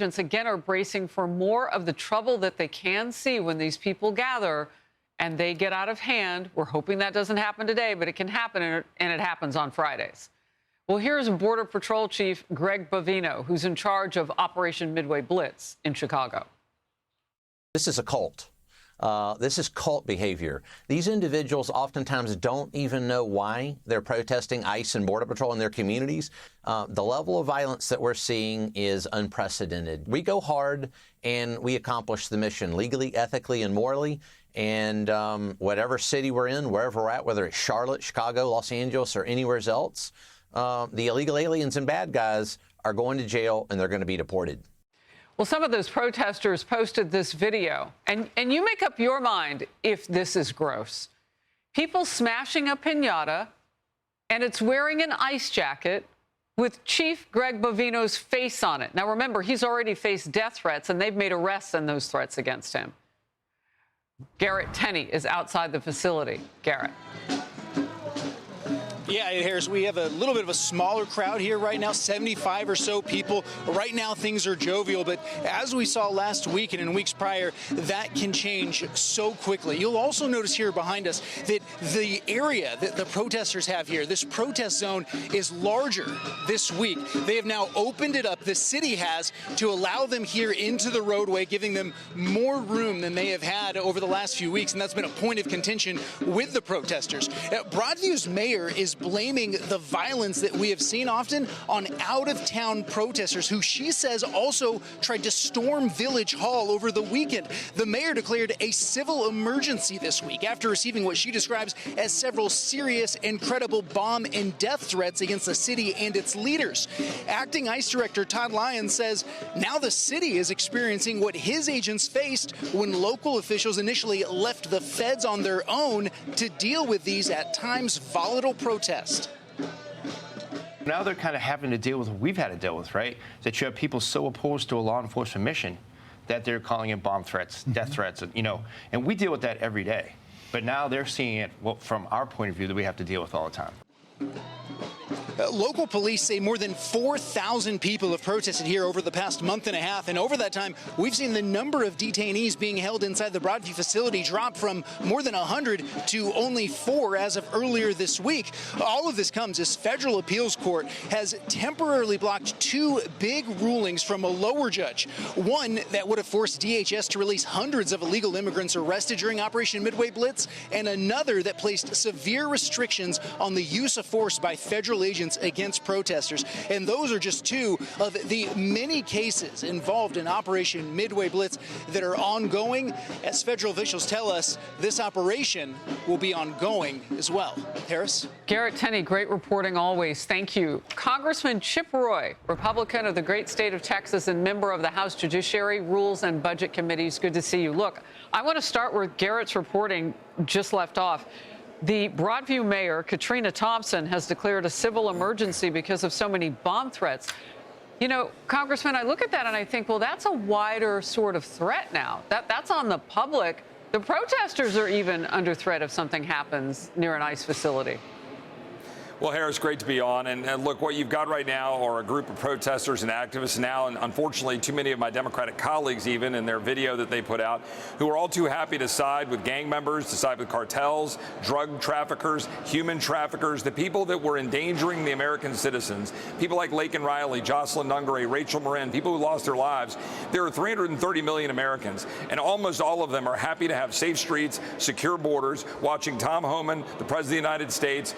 Agents again are bracing for more of the trouble that they can see when these people gather and they get out of hand. We're hoping that doesn't happen today, but it can happen, and it happens on Fridays. Well, here's Border Patrol Chief Greg Bovino, who's in charge of Operation Midway Blitz in Chicago. This is a cult. This is cult behavior. These individuals oftentimes don't even know why they're protesting ICE and Border Patrol in their communities. The level of violence that we're seeing is unprecedented. We go hard and we accomplish the mission legally, ethically, and morally. And whatever city we're in, wherever we're at, whether it's Charlotte, Chicago, Los Angeles, or anywhere else, the illegal aliens and bad guys are going to jail and they're going to be deported. Well, some of those protesters posted this video, and you make up your mind if this is gross. People smashing a piñata, and it's wearing an ICE jacket with Chief Greg Bovino's face on it. Now, remember, he's already faced death threats, and they've made arrests on those threats against him. Garrett Tenney is outside the facility. Garrett. Yeah, Harris, we have a little bit of a smaller crowd here right now, 75 or so people. Right now, things are jovial, but as we saw last week and in weeks prior, that can change so quickly. You'll also notice here behind us that the area that the protesters have here, this protest zone, is larger this week. They have now opened it up, the city has, to allow them here into the roadway, giving them more room than they have had over the last few weeks, and that's been a point of contention with the protesters. Broadview's mayor is blaming the violence that we have seen often on out-of-town protesters who she says also tried to storm Village Hall over the weekend. The mayor declared a civil emergency this week after receiving what she describes as several serious and credible bomb and death threats against the city and its leaders. Acting ICE Director Todd Lyons says now the city is experiencing what his agents faced when local officials initially left the feds on their own to deal with these at times volatile protests. Now they're kind of having to deal with what we've had to deal with, right? That you have people so opposed to a law enforcement mission that they're calling in bomb threats, death threats, and we deal with that every day. But now they're seeing it from our point of view that we have to deal with all the time. Local police say more than 4,000 people have protested here over the past month and a half, and over that time, we've seen the number of detainees being held inside the Broadview facility drop from more than 100 to only 4 as of earlier this week. All of this comes as federal appeals court has temporarily blocked 2 big rulings from a lower judge. One that would have forced DHS to release hundreds of illegal immigrants arrested during Operation Midway Blitz, and another that placed severe restrictions on the use of force by federal agents against protesters. And those are just 2 of the many cases involved in Operation Midway Blitz that are ongoing. As federal officials tell us, this operation will be ongoing as well. Harris? Garrett Tenney, great reporting always. Thank you. Congressman Chip Roy, Republican of the great state of Texas and member of the House Judiciary, Rules, and Budget Committees. Good to see you. Look, I want to start where Garrett's reporting just left off. The Broadview mayor, Katrina Thompson, has declared a civil emergency because of so many bomb threats. You know, Congressman, I look at that and I think, well, that's a wider sort of threat now. That's on the public. The protesters are even under threat if something happens near an ICE facility. Well, Harris, great to be on. And look, what you've got right now are a group of protesters and activists now, and unfortunately, too many of my Democratic colleagues, even in their video that they put out, who are all too happy to side with gang members, to side with cartels, drug traffickers, human traffickers, the people that were endangering the American citizens, people like Laken Riley, Jocelyn Nungaray, Rachel Marin, people who lost their lives. There are 330 million Americans, and almost all of them are happy to have safe streets, secure borders, watching Tom Homan, the President of the United States,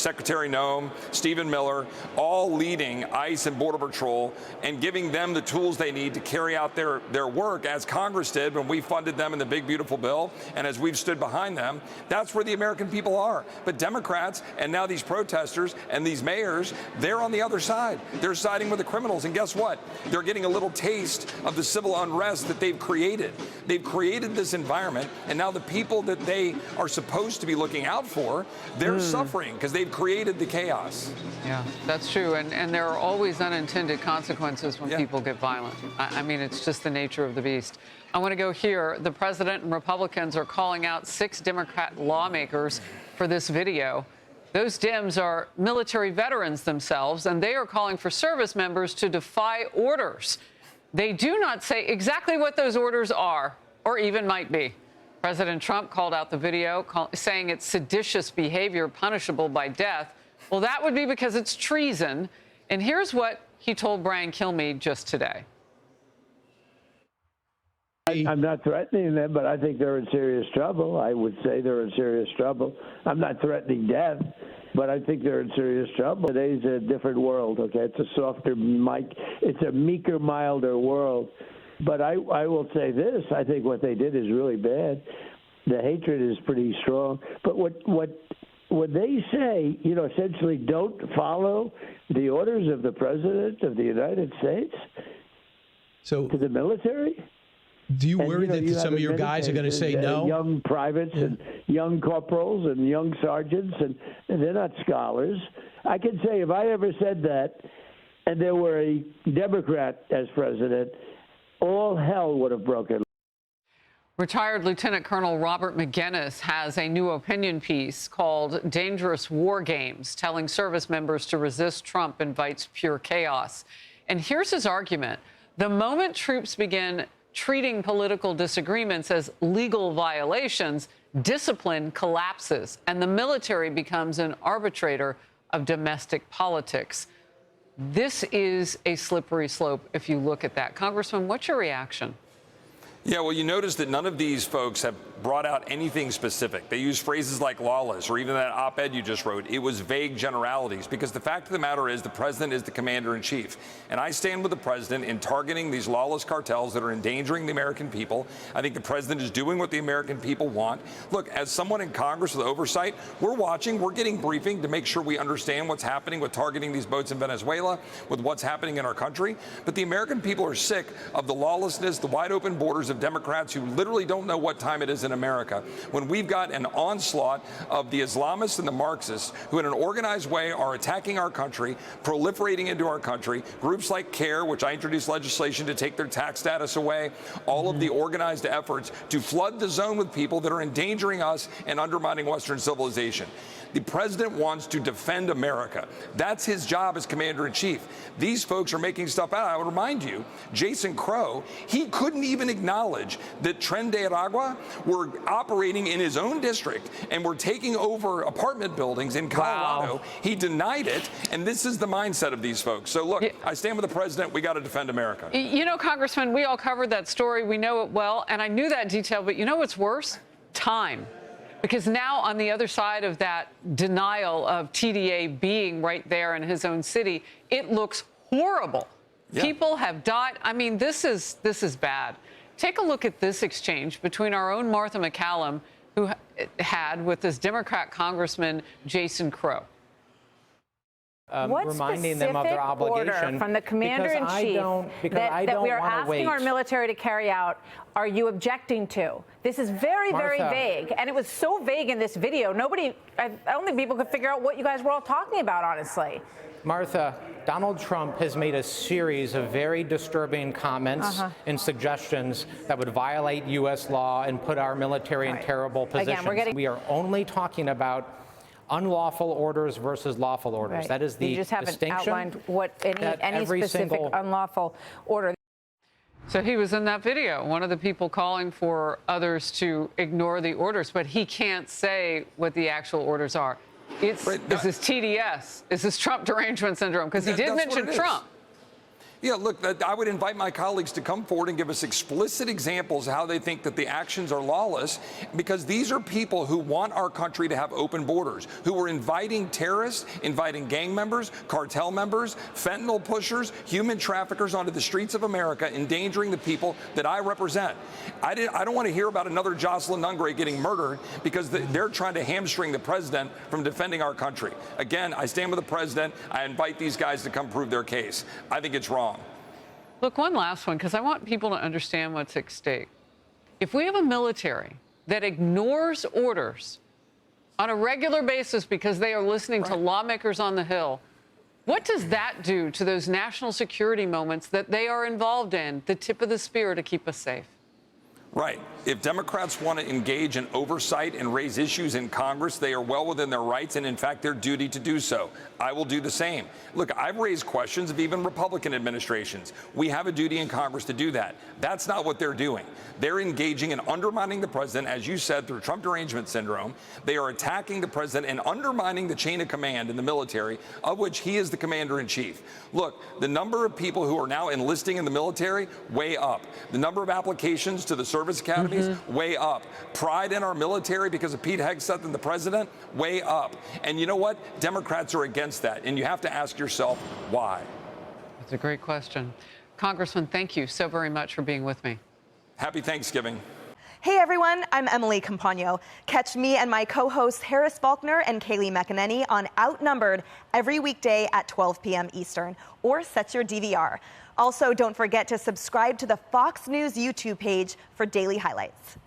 Secretary Noem, Stephen Miller, all leading ICE and Border Patrol and giving them the tools they need to carry out their work, as Congress did when we funded them in the big, beautiful bill, and as we've stood behind them. That's where the American people are. But Democrats and now these protesters and these mayors, they're on the other side. They're siding with the criminals. And guess what? They're getting a little taste of the civil unrest that they've created. They've created this environment, and now the people that they are supposed to be looking out for, they're suffering because they've created the chaos. Yeah, that's true. And there are always unintended consequences when people get violent. I mean, it's just the nature of the beast. I want to go here. The president and Republicans are calling out 6 Democrat lawmakers for this video. Those Dems are military veterans themselves, and they are calling for service members to defy orders. They do not say exactly what those orders are or even might be. President Trump called out the video, saying it's seditious behavior punishable by death. Well, that would be because it's treason. And here's what he told Brian Kilmeade just today. I'm not threatening them, but I think they're in serious trouble. I would say they're in serious trouble. I'm not threatening death, but I think they're in serious trouble. Today's a different world, okay? It's a softer, it's a meeker, milder world. But I will say this. I think what they did is really bad. The hatred is pretty strong. But what they say, you know, essentially don't follow the orders of the President of the United States to the military? Do you worry that some of your guys are going to say no? Young privates and young corporals and young sergeants, and they're not scholars. I can say if I ever said that and there were a Democrat as president, all hell would have broken. Retired Lieutenant Colonel Robert McGinnis has a new opinion piece called Dangerous War Games, telling service members to resist Trump invites pure chaos. And here's his argument. The moment troops begin treating political disagreements as legal violations, discipline collapses, and the military becomes an arbitrator of domestic politics. This is a slippery slope if you look at that. Congressman, what's your reaction? Yeah, well, you notice that none of these folks have brought out anything specific. They use phrases like lawless or even that op-ed you just wrote. It was vague generalities because the fact of the matter is the president is the commander in chief. And I stand with the president in targeting these lawless cartels that are endangering the American people. I think the president is doing what the American people want. Look, as someone in Congress with oversight, we're watching, we're getting briefing to make sure we understand what's happening with targeting these boats in Venezuela, with what's happening in our country. But the American people are sick of the lawlessness, the wide open borders of Democrats who literally don't know what time it is in America, when we've got an onslaught of the Islamists and the Marxists who in an organized way are attacking our country, proliferating into our country, groups like CARE, which I introduced legislation to take their tax status away, all of the organized efforts to flood the zone with people that are endangering us and undermining Western civilization. The president wants to defend America. That's his job as commander-in-chief. These folks are making stuff out. I would remind you, Jason Crow, he couldn't even acknowledge that Tren de Aragua were operating in his own district and were taking over apartment buildings in Colorado. Wow. He denied it, and this is the mindset of these folks. So look, I stand with the president. We got to defend America. You know, Congressman, we all covered that story. We know it well, and I knew that detail, but you know what's worse? Time. Because now on the other side of that denial of TDA being right there in his own city, it looks horrible. Yeah. People have died. I mean, this is bad. Take a look at this exchange between our own Martha MacCallum, who had with this Democrat Congressman Jason Crow. Reminding them of their obligation. Order from the commander-in-chief that we are asking our military to carry out, are you objecting to? This is very, very vague. And it was so vague in this video, I don't think people could figure out what you guys were all talking about, honestly. Martha, Donald Trump has made a series of very disturbing comments and suggestions that would violate U.S. law and put our military in terrible positions. Again, we are only talking about unlawful orders versus lawful orders. That is the distinction. You just haven't outlined what any specific unlawful order. So he was in that video, one of the people calling for others to ignore the orders, but he can't say what the actual orders are. Is this TDS? Is this Trump derangement syndrome? Because he did mention Trump. Yeah, look, I would invite my colleagues to come forward and give us explicit examples of how they think that the actions are lawless, because these are people who want our country to have open borders, who are inviting terrorists, inviting gang members, cartel members, fentanyl pushers, human traffickers onto the streets of America, endangering the people that I represent. I don't want to hear about another Jocelyn Nungray getting murdered because they're trying to hamstring the president from defending our country. Again, I stand with the president. I invite these guys to come prove their case. I think it's wrong. Look, one last one, because I want people to understand what's at stake. If we have a military that ignores orders on a regular basis because they are listening to lawmakers on the Hill, what does that do to those national security moments that they are involved in, the tip of the spear to keep us safe? Right. If Democrats want to engage in oversight and raise issues in Congress, they are well within their rights and, in fact, their duty to do so. I will do the same. Look, I've raised questions of even Republican administrations. We have a duty in Congress to do that. That's not what they're doing. They're engaging in undermining the president, as you said, through Trump derangement syndrome. They are attacking the president and undermining the chain of command in the military, of which he is the commander in chief. Look, the number of people who are now enlisting in the military, way up. The number of applications to the service academies, way up. Pride in our military because of Pete Hegseth and the president, way up. And you know what? Democrats are against that. And you have to ask yourself, why? That's a great question. Congressman, thank you so very much for being with me. Happy Thanksgiving. Hey everyone, I'm Emily Compagno. Catch me and my co-hosts Harris Faulkner and Kayleigh McEnany on Outnumbered every weekday at 12 p.m. Eastern, or set your DVR. Also, don't forget to subscribe to the Fox News YouTube page for daily highlights.